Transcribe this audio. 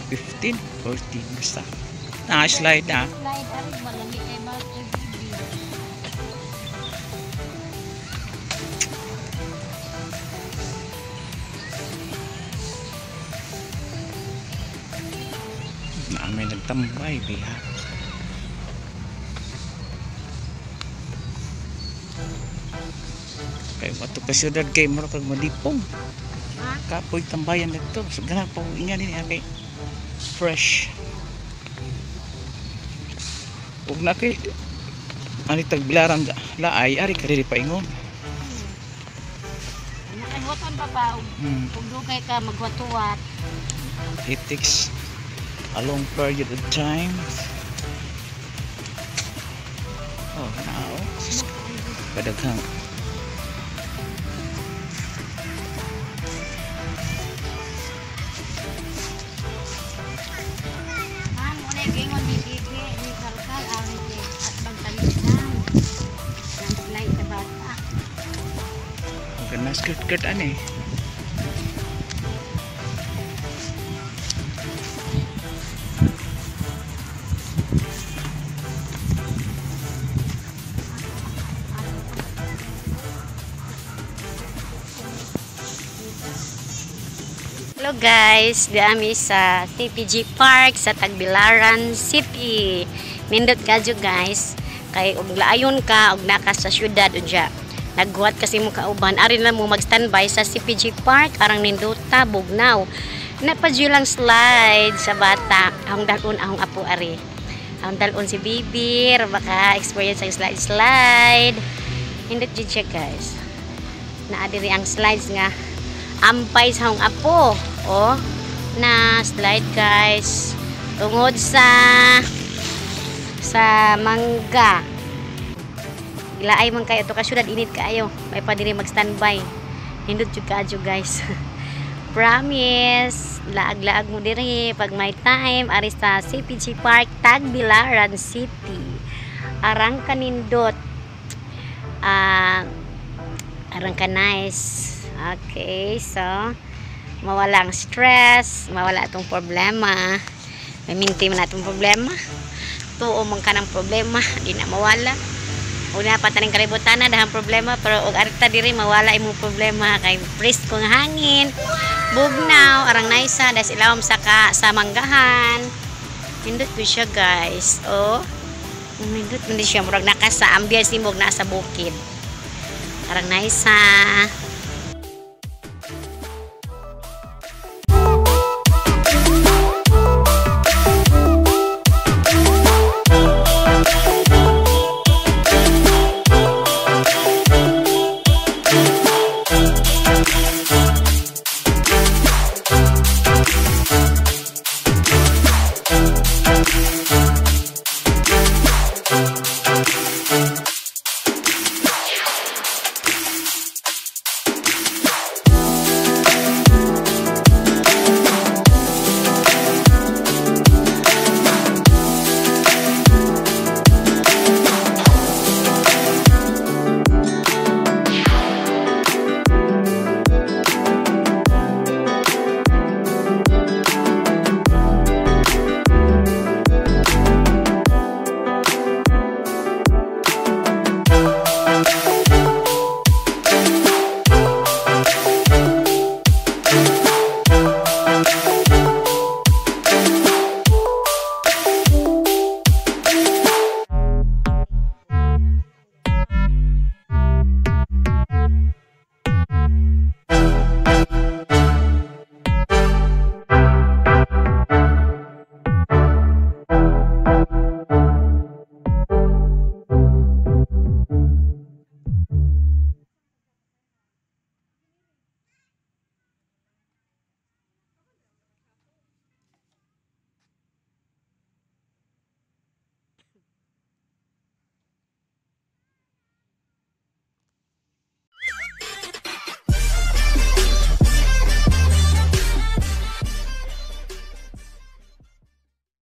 15, 14 basta. Slide na. Slide ari malami kay bawat baby. Naamay nagtambay biha. Kay wato ka syudad kay mura kag madipong. Ha? Kapoy tambayan dito. Sagana pa ingan ni kay fresh. Ug na kay ani tagbilaran laay ari ka diri paingon. Nakahwaton pa ba? Kung dugay ka magwatuwat. It takes a long period of time. Oh, now kadaghang Ma'am, unay gingon ni Gigi, ni Kalkal, ang at magtalisan. Ang slide sa bata. maganda skirt ani. Hello guys, diami sa TPG Park sa Tagbilaran City. Nindot kadyo guys, kay og laayon ka og naka sa syudad udya. Nagguhat kasi mo kauban, ari na mo mag-standby sa TPG Park arang nindota Bugnaw. Napadyo lang slide sa bata. Ang dalon ahong apo ari. Ang dalon si Bibir, baka experience ang slide. Nindot jud siya guys. Naa diri ang slides nga ampay sa akong apo. Oh, na slide guys. Tungod sa mangga. Ilaay man kayo to ka syudad init kaayo. May pa diri mag-standby. Hindot jud kaadyo guys. Promise, laag-laag mo diri pag may time ari sa CPG Park Tagbilaran City. Arang kanindot. Arang ka nice. Okay, so mawala ang stress, mawala itong problema. Maminti man itong problema. Tuo man ka ng problema, di na mawala. Una pa taning kalibutan na dahang problema, pero og arita diri mawala imong problema kay presko nga hangin. Bugnaw, arang naisa das ilawom sa manggahan. Pindot ko siya guys. Oh. Pindot man siya murag naka sa ambience ni mog nasa bukid. Arang naisa.